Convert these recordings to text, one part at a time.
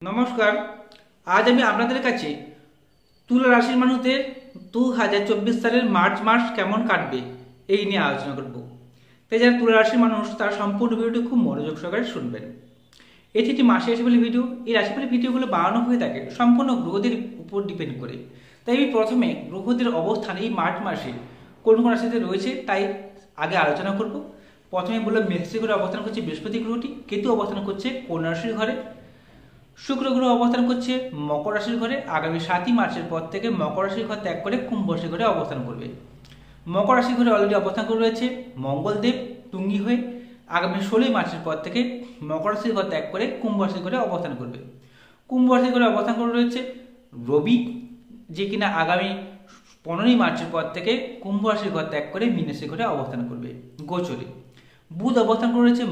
নমস্কার। আজ আমি আপনাদের কাছে তুলা রাশির মানুষদের 2024 সালের মার্চ মাস কেমন কাটবে এই নিয়ে আলোচনা করব। তাই যারা তুলা রাশির মানুষ তারা সম্পূর্ণ ভিডিওটি খুব মনোযোগ সহকারে শুনবেন। এটি একটি মাসে রাশিফলের ভিডিও। এই রাশিফলের ভিডিওগুলো বানানো হয়ে থাকে সম্পূর্ণ গ্রহদের উপর ডিপেন্ড করে। তাই আমি প্রথমে গ্রহদের অবস্থান এই মার্চ মাসে কোন কোন রাশিতে রয়েছে তাই আগে আলোচনা করব। প্রথমে বললাম মেষ রাশি ঘরে অবস্থান করছে বৃহস্পতি গ্রহটি, কেতু অবস্থান করছে কন্যা রাশির ঘরে, শুক্র গ্রহ অবস্থান করছে মকর রাশির ঘরে। আগামী 7ই মার্চের পর থেকে মকর রাশির ঘর ত্যাগ করে কুম্ভ রাশির ঘরে অবস্থান করবে। মকর রাশির ঘরে অলরেডি অবস্থান করে রয়েছে মঙ্গলদেব তুঙ্গি হয়ে। আগামী 16ই মার্চের পর থেকে মকর রাশির ঘর ত্যাগ করে কুম্ভ রাশির ঘরে অবস্থান করবে। কুম্ভ রাশির ঘরে অবস্থান করে রয়েছে রবি, যে কিনা আগামী 15ই মার্চের পর থেকে কুম্ভ রাশির ঘর ত্যাগ করে মীন রাশির ঘরে অবস্থান করবে গোচরে। বুধ অবস্থান করে রয়েছে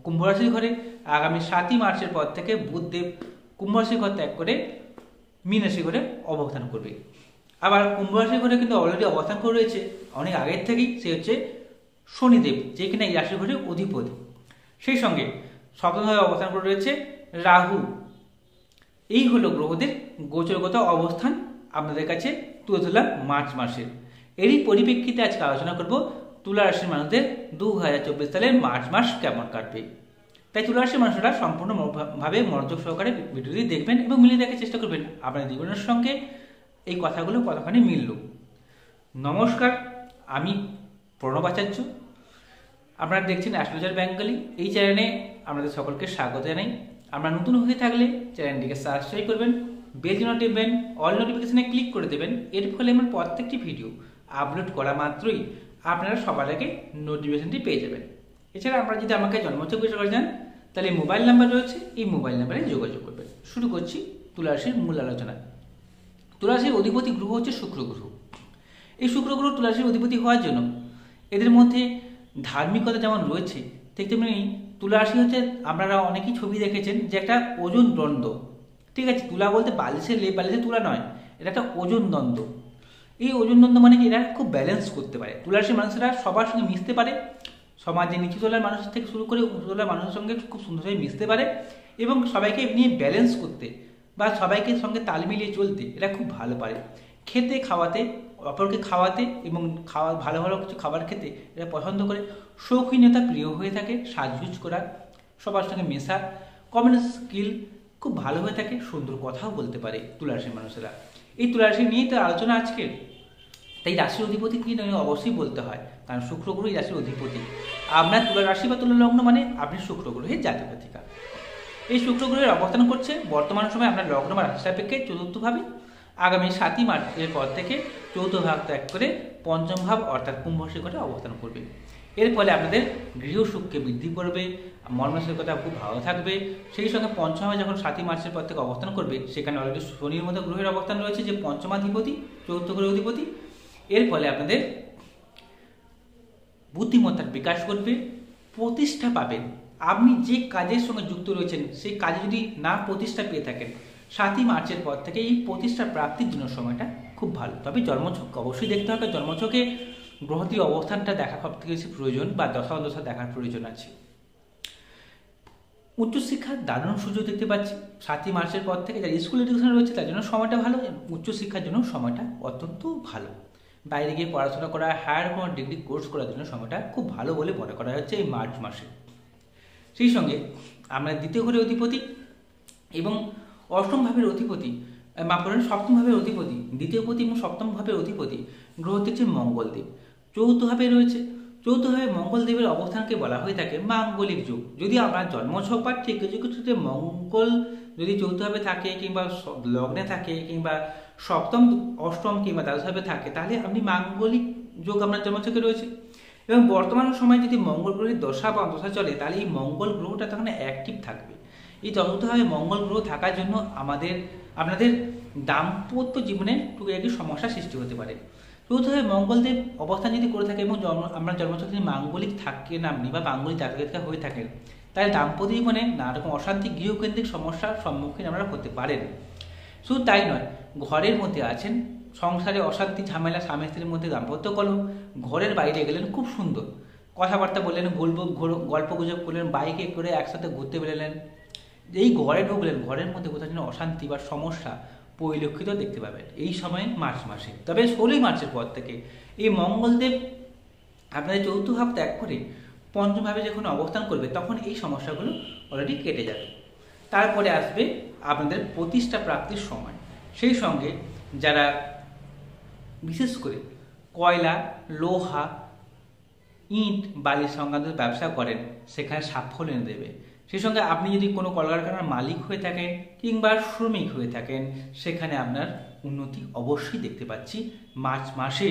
কুম্ভ রাশির ঘরে। আগামী 7ই মার্চের পর থেকে বুধদেব কুম্ভ রাশির ঘর ত্যাগ করে মীন রাশির ঘরে অবস্থান করবে। আবার কুম্ভ রাশির ঘরে কিন্তু অলরেডি অবস্থান করে রয়েছে অনেক আগের থেকেই, সে হচ্ছে শনিদেব, যে কিনা এই রাশির ঘরে অধিপতি। সেই সঙ্গে সপ্তমভাবে অবস্থান করে রয়েছে রাহু। এই হলো গ্রহদের গোচরগত অবস্থান আপনাদের কাছে তুলে ধরলাম মার্চ মাসের। এরই পরিপ্রেক্ষিতে আজকে আলোচনা করব তুলা রাশির মানুষদের 2024 সালের মার্চ মাস কেমন কাটবে। তাই তুলা রাশির মানুষরা সম্পূর্ণভাবে মনোযোগ সহকারে ভিডিওটি দেখবেন এবং মিলিয়ে দেখার চেষ্টা করবেন আপনার জীবনের সঙ্গে এই কথাগুলো কতখানি মিলল। নমস্কার, আমি প্রণব আচার্য। আপনারা দেখছেন অ্যাস্ট্রোলজার বেঙ্গলি। এই চ্যানেলে আপনাদের সকলকে স্বাগত জানাই। আপনারা নতুন হয়ে থাকলে চ্যানেলটিকে সাবস্ক্রাইব করবেন, বেল আইকন টিপবেন, অল নোটিফিকেশনে ক্লিক করে দেবেন। এর ফলে আমার প্রত্যেকটি ভিডিও আপলোড করা মাত্রই আপনারা সবার আগে নোটিফিকেশনটি পেয়ে যাবেন। এছাড়া আপনারা যদি আমাকে জন্মছক বিষয় করে যান তাহলে এই মোবাইল নাম্বার রয়েছে, এই মোবাইল নাম্বারে যোগাযোগ করবেন। শুরু করছি তুলা রাশির মূল আলোচনা। তুলা রাশির অধিপতি গ্রহ হচ্ছে শুক্র গ্রহ। এই শুক্র গ্রহ তুলা রাশির অধিপতি হওয়ার জন্য এদের মধ্যে ধার্মিকতা যেমন রয়েছে, ঠিক তেমনি তুলা রাশি হচ্ছে, আপনারা অনেকেই ছবি দেখেছেন যে একটা ওজন দ্বন্দ্ব। ঠিক আছে, তুলা বলতে বালিশের বালিশের তুলা নয়, এটা একটা ওজন দ্বন্দ্ব। এই ওজন দ্বন্দ্ব মানে কি, এরা খুব ব্যালেন্স করতে পারে। তুলা রাশির মানুষেরা সবার সঙ্গে মিশতে পারে, সমাজে নিচু তলার মানুষ থেকে শুরু করে উঁচু তলার মানুষের সঙ্গে খুব সুন্দরভাবে মিশতে পারে এবং সবাইকে নিয়ে ব্যালেন্স করতে বা সবাইকে সঙ্গে তাল মিলিয়ে চলতে এরা খুব ভালো পারে। খেতে খাওয়াতে, অপরকে খাওয়াতে এবং ভালো ভালো কিছু খাবার খেতে এরা পছন্দ করে। শৌখিনতা প্রিয় হয়ে থাকে, সাজগুজ করা, সবার সঙ্গে মেশা, কমিউনিকেশন স্কিল খুব ভালো হয়ে থাকে, সুন্দর কথাও বলতে পারে তুলা রাশির মানুষেরা। এই তুলা রাশি নিয়েই তো আলোচনা আজকের। তাই রাশির অধিপতি কি অবশ্যই বলতে হয়, কারণ শুক্র গ্রহ এই রাশির অধিপতি। আপনার তুলা রাশি বা তুলা লগ্ন মানে আপনি শুক্র গ্রহের জাতক জাতিকা। এই শুক্র গ্রহের অবস্থান করছে বর্তমান সময় আপনার লগ্ন বা রাশি সাপেক্ষে চতুর্থভাবে। আগামী 7ই মার্চের পর থেকে চৌথ ভাব ত্যাগ করে পঞ্চম ভাব অর্থাৎ কুম্ভ রাশি ঘরে অবস্থান করবে। এর ফলে আপনাদের গৃহ সুখকে বৃদ্ধি করবে, মন মানসিকতা খুব ভালো থাকবে। সেই সঙ্গে পঞ্চমে যখন 7ই মার্চের পর থেকে অবস্থান করবে, সেখানে অলরেডি শনির মতো গ্রহের অবস্থান রয়েছে, যে পঞ্চমাধিপতি, চতুর্থ গ্রহের অধিপতি। এর ফলে আপনাদের বুদ্ধিমত্তার বিকাশ করবে, প্রতিষ্ঠা পাবেন। আপনি যে কাজের সঙ্গে যুক্ত রয়েছেন সেই কাজে যদি না প্রতিষ্ঠা পেয়ে থাকেন, 7ই মার্চের পর থেকে এই প্রতিষ্ঠা প্রাপ্তির জন্য সময়টা খুব ভালো। তবে জন্মছক অবশ্যই দেখতে হবে, জন্মছকে গ্রহটির অবস্থানটা দেখা সব থেকে বেশি প্রয়োজন বা দশা দেখার প্রয়োজন আছে। উচ্চশিক্ষার দারুণ সুযোগ দেখতে পাচ্ছি 7ই মার্চের পর থেকে। যারা স্কুল এডুকেশন রয়েছে তার জন্য সময়টা ভালো, উচ্চশিক্ষার জন্য সময়টা অত্যন্ত ভালো। বাইরে গিয়ে পড়াশোনা করা, হায়ার কোনো ডিগ্রি কোর্স করার জন্য সময়টা খুব ভালো বলে মনে করা হচ্ছে এই মার্চ মাসে। সেই সঙ্গে আমরা দ্বিতীয় ঘরের অধিপতি এবং অষ্টম ভাবের অধিপতি, মাফ করেন সপ্তম ভাবের অধিপতি, দ্বিতীয় পতি এবং সপ্তম ভাবের অধিপতি গ্রহ হচ্ছে মঙ্গলদেব, চৌথভাবে রয়েছে। চৌথভাবে মঙ্গলদেবের অবস্থানকে বলা হয়ে থাকে মাঙ্গলিক যুগ। যদি আপনার জন্মছক বা ঠিক কিছুতে মঙ্গল যদি চৌথভাবে থাকে কিংবা লগ্নে থাকে কিংবা সপ্তম, অষ্টম কিংবা দ্বাদশভাবে থাকে, তাহলে আপনি মাঙ্গলিক যোগ আপনার জন্মছকে রয়েছে। এবং বর্তমান সময়ে যদি মঙ্গল গ্রহের দশা বা অন্তশা চলে, তাহলে এই মঙ্গল গ্রহটা তখন অ্যাক্টিভ থাকবে। এই চতুর্থভাবে মঙ্গল গ্রহ থাকার জন্য আপনাদের দাম্পত্য জীবনে টুকি সমস্যা সৃষ্টি হতে পারে। চতুর্থভাবে মঙ্গলদেব অবস্থান যদি করে থাকে এবং আপনার জন্মছক যদি মাঙ্গলিক থাকেন আপনি বা মাঙ্গলিক জাতক হয়ে থাকেন, তাহলে দাম্পত্য জীবনে নানা রকম অশান্তি, গৃহকেন্দ্রিক সমস্যার সম্মুখীন আপনারা হতে পারেন। শুধু তাই নয়, ঘরের মধ্যে আছেন, সংসারে অশান্তি ঝামেলা, স্বামী স্ত্রীর মধ্যে দাম্পত্য কলহ, ঘরের বাইরে গেলেন খুব সুন্দর কথাবার্তা বললেন, গল্প গুজব করলেন, বাইকে করে একসাথে ঘুরতে বেরোলেন, এই ঘরে ঢুকলেন, ঘরের মধ্যে কোথাও যেন অশান্তি বা সমস্যা পরিলক্ষিত দেখতে পাবেন এই সময়ে মার্চ মাসে। তবে 16ই মার্চের পর থেকে এই মঙ্গলদেব আপনাদের চতুর্থ ভাব ত্যাগ করে পঞ্চম ভাবে যখন অবস্থান করবে তখন এই সমস্যাগুলো অলরেডি কেটে যাবে। তারপরে আসবে আপনাদের প্রতিষ্ঠা প্রাপ্তির সময়। সেই সঙ্গে যারা বিশেষ করে কয়লা, লোহা, ইট, বালি সংক্রান্ত ব্যবসা করেন সেখানে সাফল্য এনে দেবে। সেই সঙ্গে আপনি যদি কোনো কলকারখানার মালিক হয়ে থাকেন কিংবা শ্রমিক হয়ে থাকেন সেখানে আপনার উন্নতি অবশ্যই দেখতে পাচ্ছি মার্চ মাসে।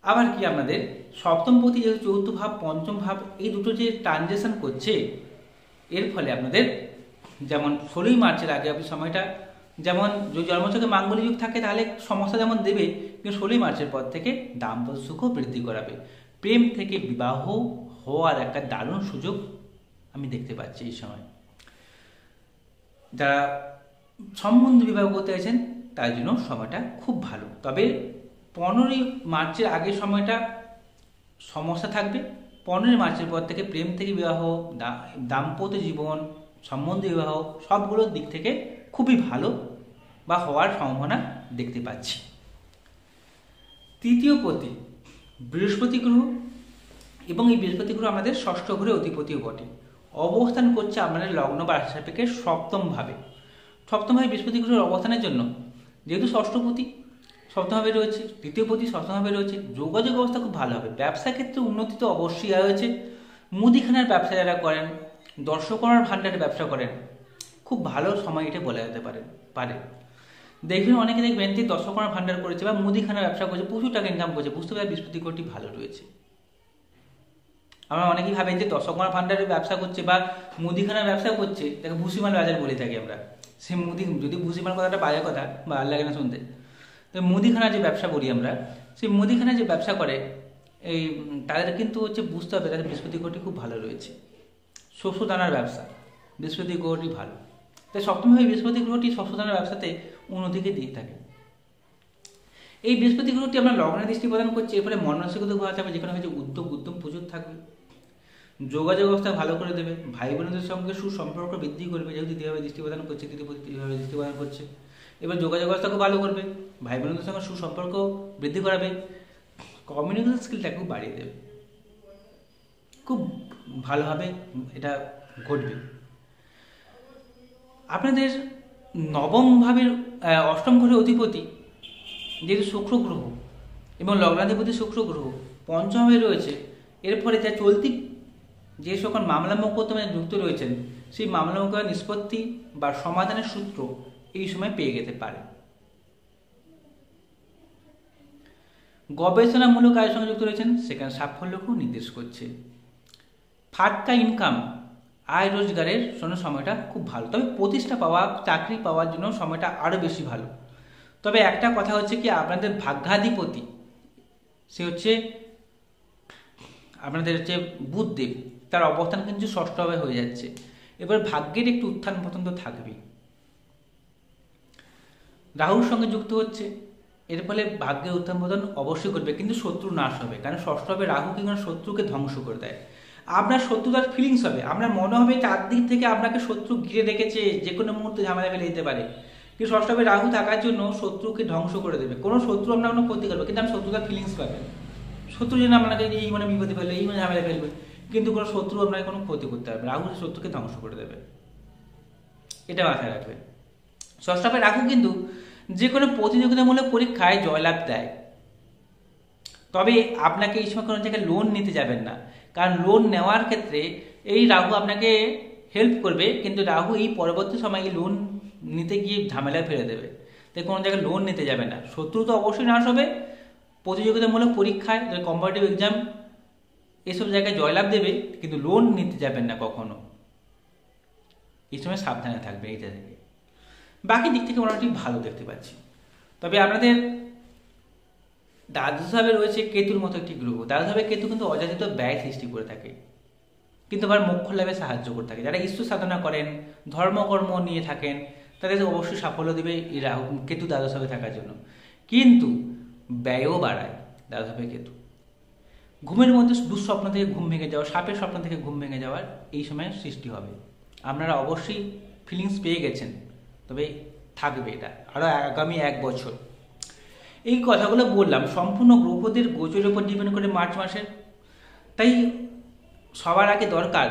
আবার কি আপনাদের সপ্তমপতি যেহেতু চতুর্থ ভাব, পঞ্চম ভাব এই দুটো যে ট্রানজেকশন করছে এর ফলে আপনাদের যেমন 16ই মার্চের আগে আপনি সময়টা যেমন যদি জন্মছকে মাঙ্গলিক যুগ থাকে তাহলে সমস্যা যেমন দেবে, কিন্তু 16ই মার্চের পর থেকে দাম্পত্য সুখও বৃদ্ধি করাবে। প্রেম থেকে বিবাহ হওয়ার একটা দারুণ সুযোগ আমি দেখতে পাচ্ছি এই সময়। যারা সম্বন্ধ বিবাহ করতে চাইছেন তার জন্য সময়টা খুব ভালো। তবে 15ই মার্চের আগের সময়টা সমস্যা থাকবে। 15ই মার্চের পর থেকে প্রেম থেকে বিবাহ, দাম্পত্য জীবন, সম্বন্ধ বিবাহ সবগুলোর দিক থেকে খুবই ভালো বা হওয়ার সম্ভাবনা দেখতে পাচ্ছি। তৃতীয় পতি বৃহস্পতি গ্রহ, এবং এই বৃহস্পতি গ্রহ আমাদের ষষ্ঠ ঘরে অধিপতিও বটে। অবস্থান করছে আপনাদের লগ্ন বা রাশি সাপেক্ষে সপ্তম ভাবে। সপ্তম ভাবে বৃহস্পতি গ্রহের অবস্থানের জন্য যেহেতু ষষ্ঠপতি সপ্তমভাবে রয়েছে, তৃতীয় পতি সপ্তমভাবে রয়েছে, যোগাযোগ অবস্থা খুব ভালো হবে। ব্যবসা ক্ষেত্রে উন্নতি তো অবশ্যই রয়েছে। মুদিখানার ব্যবসা যারা করেন, দর্শকর্মার ভাণ্ডারে ব্যবসা করেন, খুব ভালো সময় এটা বলা যেতে পারে। দেখবেন অনেকে দেখবেন যে দর্শকর্মার ভাণ্ডার করেছে বা মুদিখানার ব্যবসা করছে, প্রচুর টাকা ইনকাম করছে, বুঝতে পারে বৃহস্পতি গ্রহটি ভালো রয়েছে। আমরা অনেকেই ভাবেন যে দর্শকর্মার ভাণ্ডারের ব্যবসা করছে বা মুদিখানার ব্যবসা করছে, তাকে ভুসিমাল বাজার বলে থাকি আমরা। সে যদি ভুসিমাল কথাটা বাজে কথা বা আর লাগে না শুনতে, তো মুদিখানা যে ব্যবসা করি আমরা, সেই মুদিখানা যে ব্যবসা করে এই তাদের কিন্তু বুঝতে হবে তাদের বৃহস্পতি গ্রহটি খুব ভালো রয়েছে। শস্যদানার ব্যবসা বৃহস্পতি গ্রহটি ভালো, তাই সপ্তমভাবে বৃহস্পতি গ্রহটি শস্যদানার ব্যবসাতে উন্নতিকে দিয়ে থাকে। এই বৃহস্পতি গ্রহটি আমরা লগ্নে দৃষ্টি প্রদান করছি, এর ফলে মনমানসিকতা ভালো থাকবে, যেখানে হচ্ছে উদ্যম প্রচুর থাকবে। যোগাযোগ ব্যবস্থা ভালো করে দেবে, ভাই বোনদের সঙ্গে সুসম্পর্ক বৃদ্ধি করবে, যেহেতু দ্বিতীয়ভাবে দৃষ্টি প্রদান করছে, তৃতীয়ভাবে দৃষ্টি প্রদান করছে। এবার যোগাযোগ ব্যবস্থা খুব ভালো করবে, ভাই বোনদের সঙ্গে সুসম্পর্ক বৃদ্ধি করাবে, কমিউনিকেশন স্কিলটা খুব বাড়িয়ে দেবে, খুব ভালোভাবে এটা ঘটবে। আপনাদের নবম ভাবের অষ্টম ঘরের অধিপতি যেহেতু শুক্র গ্রহ এবং লগ্নাধিপতি শুক্র গ্রহ পঞ্চম ভাবে রয়েছে, এর ফলে যা চলতি যে সকল মামলা মোকদ্দমায় যুক্ত রয়েছেন সেই মামলা মোকদ্দমার নিষ্পত্তি বা সমাধানের সূত্র এই সময় পেয়ে যেতে পারে। গবেষণামূলক কাজের সঙ্গে যুক্ত রয়েছেন সেখানে সাফল্যকেও নির্দেশ করছে। ফাটকা ইনকাম, আয় রোজগারের জন্য সময়টা খুব ভালো। তবে প্রতিষ্ঠা পাওয়া, চাকরি পাওয়ার জন্য সময়টা আরও বেশি ভালো। তবে একটা কথা হচ্ছে কি, আপনাদের ভাগ্যাধিপতি সে হচ্ছে আপনাদের বুধদেব, তার অবস্থান কিন্তু ষষ্ঠভাবে হয়ে যাচ্ছে। এবার ভাগ্যের একটু উত্থান পতন তো থাকবেই। রাহুর সঙ্গে যুক্ত হচ্ছে, এর ফলে ভাগ্যের উত্থান পতন অবশ্যই করবে, কিন্তু শত্রু নাশ হবে, কারণ ষষ্ঠভাবে রাহু কি কোনো শত্রুকে ধ্বংস করে দেয়। আপনার শত্রুতার ফিলিংস হবে, আপনার মনে হবে চারদিক থেকে আপনাকে শত্রু ঘিরে রেখেছে, যে কোনো মুহূর্তে ঝামেলা ফেলে দিতে পারে। কিন্তু ষষ্ঠভাবে রাহু থাকার জন্য শত্রুকে ধ্বংস করে দেবে। কোনো শত্রু আপনার কোনো ক্ষতি করবে, কিন্তু আপনি শত্রুতার ফিলিংস পাবেন। শত্রু যেন আপনাকে এই বিপদে ফেলবে, এই ঝামেলা ফেলবে, কিন্তু কোনো শত্রু আপনাকে কোনো ক্ষতি করতে পারবে। রাহু শত্রুকে ধ্বংস করে দেবে, এটা মাথায় রাখবে। ষষ্ঠভাবে রাহু কিন্তু যে কোনো প্রতিযোগিতামূলক পরীক্ষায় জয়লাভ দেয়। তবে আপনাকে এই সময় কোনো জায়গায় লোন নিতে যাবেন না, কারণ লোন নেওয়ার ক্ষেত্রে এই রাহু আপনাকে হেল্প করবে, কিন্তু রাহু এই পরবর্তী সময় এই লোন নিতে গিয়ে ঝামেলায় ফেলে দেবে। তাই কোনো জায়গায় লোন নিতে যাবেন না। শত্রু তো অবশ্যই নাশ হবে, প্রতিযোগিতামূলক পরীক্ষায় কম্পারেটিভ এক্সাম এসব জায়গায় জয়লাভ দেবে, কিন্তু লোন নিতে যাবেন না কখনো। এই সময় সাবধানে থাকবে এইটা থেকে। বাকি দিক থেকে মোটামুটি ভালো দেখতে পাচ্ছি। তবে আপনাদের দ্বাদশভাবে রয়েছে কেতুর মতো একটি গ্রহ। দ্বাদশভাবে কেতু কিন্তু অযাচিত ব্যয় সৃষ্টি করে থাকে, কিন্তু আবার মোক্ষ লাভে সাহায্য করে থাকে। যারা ঈশ্বর সাধনা করেন, ধর্মকর্ম নিয়ে থাকেন, তাদের অবশ্যই সাফল্য দেবে এই রাহু কেতু দ্বাদশভাবে থাকার জন্য, কিন্তু ব্যয়ও বাড়ায় দ্বাদশভাবে কেতু। ঘুমের মধ্যে দুঃস্বপ্ন থেকে ঘুম ভেঙে যাওয়া, সাপের স্বপ্ন থেকে ঘুম ভেঙে যাওয়ার এই সময় সৃষ্টি হবে। আপনারা অবশ্যই ফিলিংস পেয়ে গেছেন, তবে থাকবে এটা আরও আগামী 1 বছর। এই কথাগুলো বললাম সম্পূর্ণ গ্রহদের গোচরের উপর ডিপেন্ড করে মার্চ মাসের। তাই সবার আগে দরকার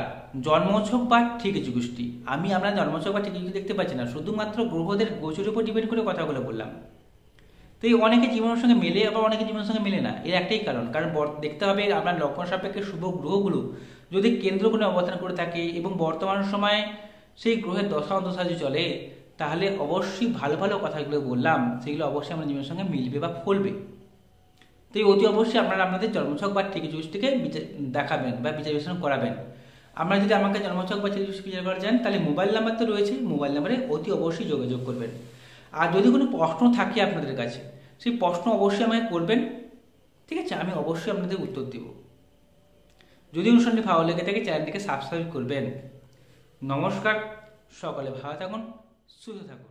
জন্মছক বা ঠিক যুগোষ্ঠী। আমি আপনার জন্মছক বা ঠিক যুগোষ্ঠী দেখতে পাচ্ছি না, শুধুমাত্র গ্রহদের গোচরের উপর ডিপেন্ড করে কথাগুলো বললাম। তো এই অনেকে জীবনের সঙ্গে মেলে, আবার অনেকে জীবনের সঙ্গে মেলে না। এর একটাই কারণ দেখতে হবে আপনার লগ্ন সাপেক্ষে শুভ গ্রহগুলো যদি কেন্দ্রগুলো অবস্থান করে থাকে এবং বর্তমান সময়ে সেই গ্রহের দশা অন্তশা যদি চলে, তাহলে অবশ্যই ভালো ভালো কথাগুলো বললাম সেগুলো অবশ্যই আমার জীবনের সঙ্গে মিলবে বা ফলবে। তো এই অতি অবশ্যই আপনারা আপনাদের জন্মছক বা ঠিক যুগোষ্ঠীকে দেখাবেন বা বিচার বিশ্লেষণ করাবেন। আপনারা যদি আমাকে জন্মছক বা ঠিক যুগোষ্ঠী বিচার করা যান, তাহলে মোবাইল নাম্বার তো রয়েছে, মোবাইল নাম্বারে অতি অবশ্যই যোগাযোগ করবেন। আর যদি কোনো প্রশ্ন থাকে আপনাদের কাছে, সেই প্রশ্ন অবশ্যই আমাকে করবেন, ঠিক আছে? আমি অবশ্যই আপনাদের উত্তর দেব। যদি অনুষ্ঠানটি ভালো লেগে থাকে চ্যানেলটিকে সাবস্ক্রাইব করবেন। নমস্কার, সকলে ভালো থাকুন, সুস্থ থাকুন।